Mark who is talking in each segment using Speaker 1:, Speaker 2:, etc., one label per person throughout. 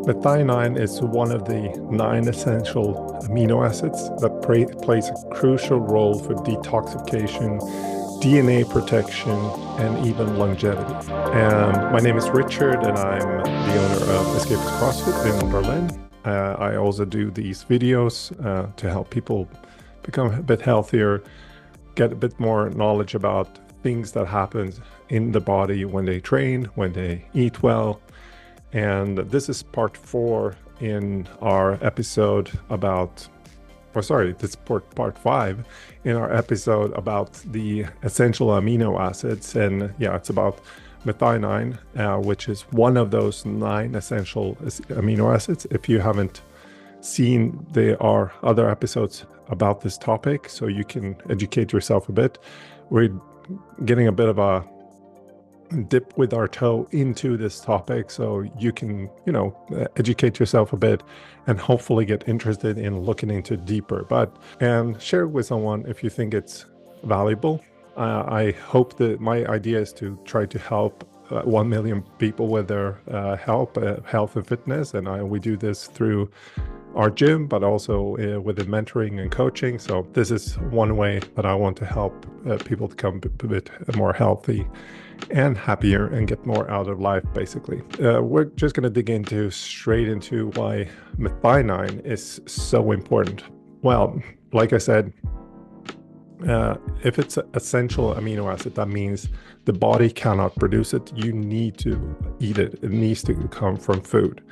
Speaker 1: Methionine is one of the 9 essential amino acids that plays a crucial role for detoxification, DNA protection, and even longevity. My name is Richard, and I'm the owner of Escapist CrossFit in Berlin. I also do these videos to help people become a bit healthier, get a bit more knowledge about things that happen in the body when they train, when they eat well. And this is part 4 in our episode about, this is part 5 in our episode about the essential amino acids. And yeah, it's about methionine, which is one of those 9 essential amino acids. If you haven't seen, there are other episodes about this topic, so you can educate yourself a bit. We're getting a bit of a dip with our toe into this topic, so you can, educate yourself a bit and hopefully get interested in looking into it deeper. And share it with someone if you think it's valuable. I hope that my idea is to try to help 1 million people with their health and fitness, and we do this through our gym, but also with the mentoring and coaching. So this is one way that I want to help people to become a bit more healthy and happier and get more out of life, basically. We're just going to dig straight into why methionine is so important. Well, like I said, if it's an essential amino acid, that means the body cannot produce it. You need to eat it. It needs to come from food.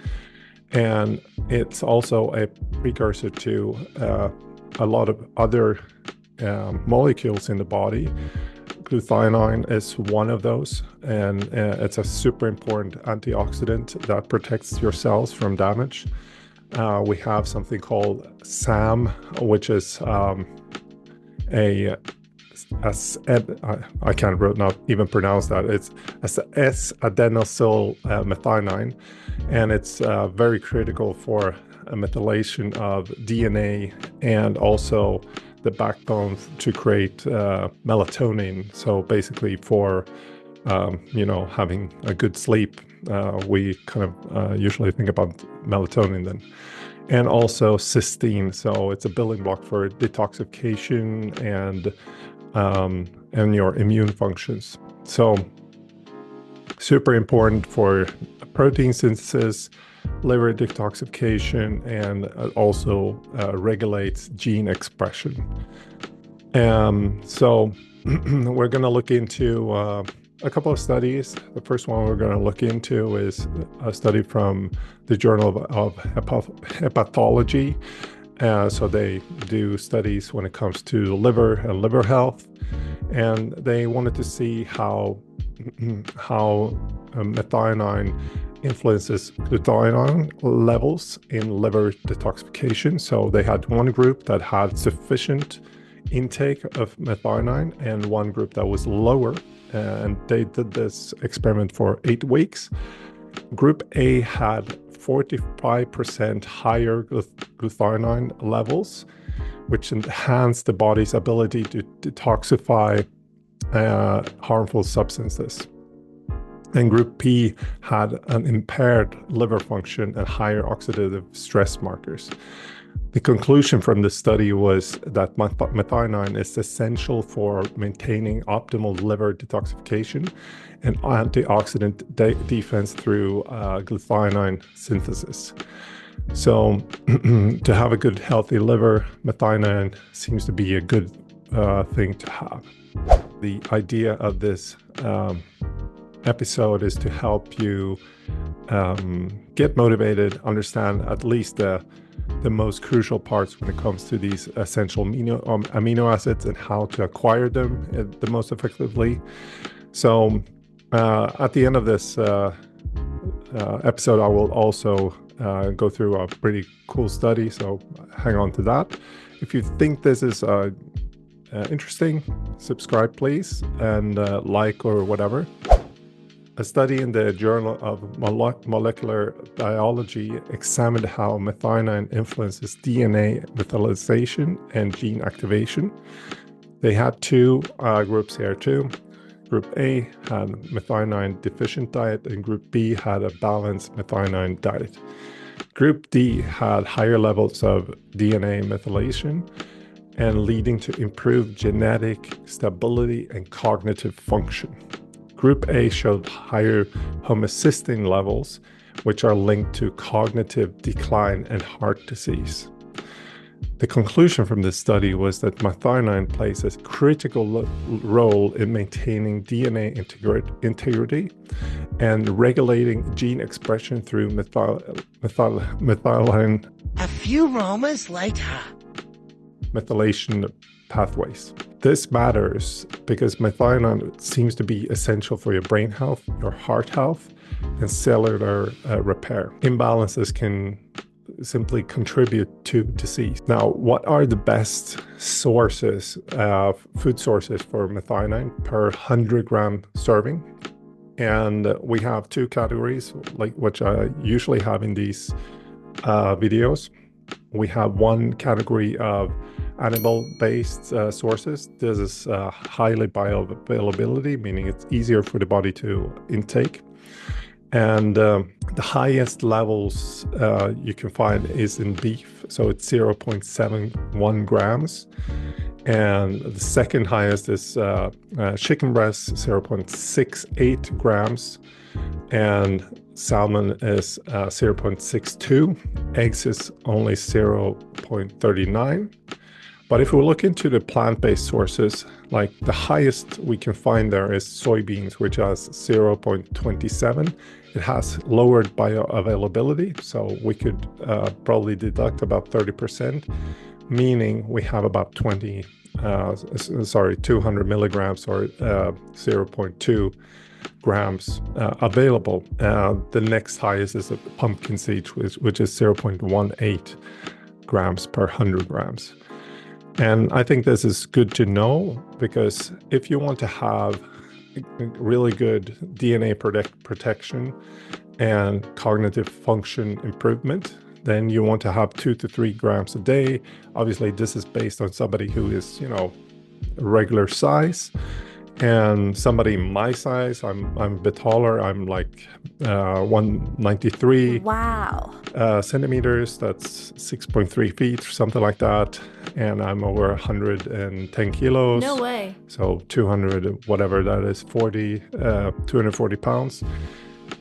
Speaker 1: And it's also a precursor to a lot of other molecules in the body. Glutathione is one of those, and it's a super important antioxidant that protects your cells from damage. We have something called SAM, which is I can't not even pronounce that. It's S-adenosyl methionine, and it's very critical for methylation of DNA and also the backbone to create melatonin. So basically for, having a good sleep, we kind of usually think about melatonin then. And also cysteine. So it's a building block for detoxification and your immune functions. So super important for protein synthesis, liver detoxification, and also regulates gene expression. So we're going to look into a couple of studies. The first one we're going to look into is a study from the Journal of Hepatology. So they do studies when it comes to liver and liver health, and they wanted to see how methionine influences glutathione levels in liver detoxification. So they had one group that had sufficient intake of methionine and one group that was lower, and they did this experiment for 8 weeks. Group A had 45% higher glutathione levels, which enhanced the body's ability to detoxify harmful substances. And Group P had an impaired liver function and higher oxidative stress markers. The conclusion from the study was that methionine is essential for maintaining optimal liver detoxification and antioxidant defense through glutathione synthesis. So to have a good, healthy liver, methionine seems to be a good thing to have. The idea of this episode is to help you get motivated, understand at least the most crucial parts when it comes to these essential amino acids and how to acquire them the most effectively. So at the end of this episode, I will also go through a pretty cool study, so hang on to that. If you think this is interesting, subscribe please, and like or whatever. A study in the Journal of Molecular Biology examined how methionine influences DNA methylation and gene activation. They had 2 groups here too. Group A had methionine deficient diet, and Group B had a balanced methionine diet. Group D had higher levels of DNA methylation and leading to improved genetic stability and cognitive function. Group A showed higher homocysteine levels, which are linked to cognitive decline and heart disease. The conclusion from this study was that methionine plays a critical role in maintaining DNA integrity and regulating gene expression through methylation.
Speaker 2: A few Romas later.
Speaker 1: Methylation pathways. This matters because methionine seems to be essential for your brain health, your heart health, and cellular repair. Imbalances can simply contribute to disease. Now, what are the best sources, food sources for methionine per 100-gram serving? And we have two categories, like which I usually have in these videos. We have one category of animal-based sources. This is highly bioavailability, meaning it's easier for the body to intake. And the highest levels you can find is in beef, so it's 0.71 grams. And the second highest is chicken breast, 0.68 grams. And salmon is 0.62. Eggs is only 0.39. But if we look into the plant-based sources, like the highest we can find there is soybeans, which has 0.27. It has lowered bioavailability, so we could probably deduct about 30%, meaning we have about 200 milligrams or 0.2 grams available. The next highest is a pumpkin seed, which is 0.18 grams per 100 grams. And I think this is good to know, because if you want to have really good DNA protection and cognitive function improvement, then you want to have 2 to 3 grams a day. Obviously, this is based on somebody who is, regular size. And somebody my size, I'm a bit taller. I'm like 193 centimeters. That's 6.3 feet or something like that. And I'm over 110 kilos.
Speaker 3: No way.
Speaker 1: So 200, whatever that is, 240 pounds.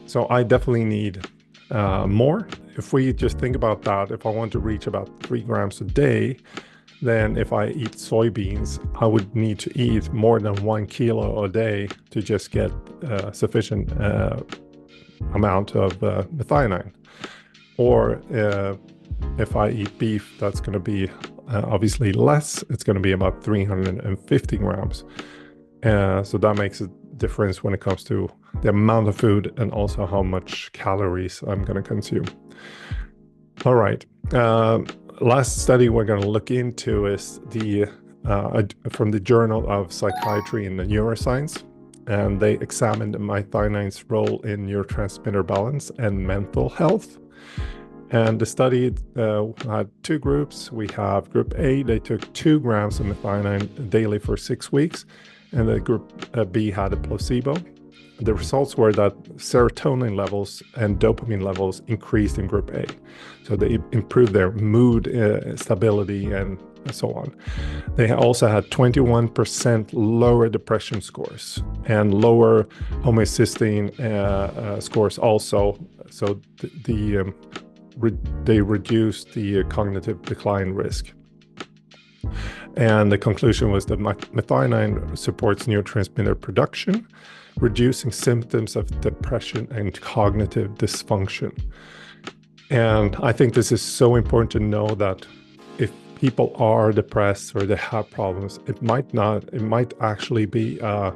Speaker 1: So I definitely need more. If we just think about that, if I want to reach about 3 grams a day, then if I eat soybeans, I would need to eat more than 1 kilo a day to just get sufficient amount of methionine. Or if I eat beef, that's going to be obviously less. It's going to be about 350 grams. So that makes a difference when it comes to the amount of food and also how much calories I'm going to consume. All right. Last study we're going to look into is from the Journal of Psychiatry and Neuroscience, and they examined methionine role in neurotransmitter balance and mental health. And the study had two groups. We have Group A, they took 2 grams of methionine daily for 6 weeks, and the Group B had a placebo. The results were that serotonin levels and dopamine levels increased in Group A. So they improved their mood stability and so on. They also had 21% lower depression scores and lower homocysteine scores also. So they reduced the cognitive decline risk. And the conclusion was that methionine supports neurotransmitter production, reducing symptoms of depression and cognitive dysfunction. And I think this is so important to know that if people are depressed or they have problems, it might actually be a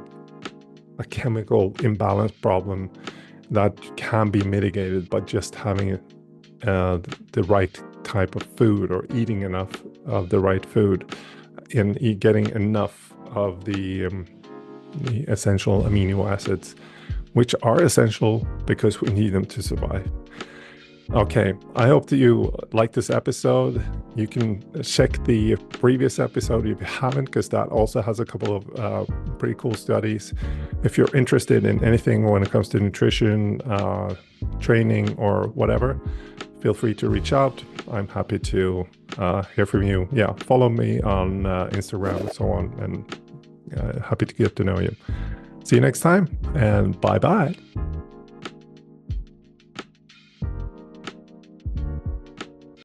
Speaker 1: chemical imbalance problem that can be mitigated by just having the right type of food or eating enough of the right food and getting enough of the essential amino acids, which are essential because we need them to survive. Okay, I hope that you like this episode. You can check the previous episode if you haven't, because that also has a couple of pretty cool studies. If you're interested in anything when it comes to nutrition, training, or whatever, feel free to reach out. I'm happy to hear from you. Yeah, follow me on Instagram and so on, and happy to get to know you. See you next time, and bye-bye.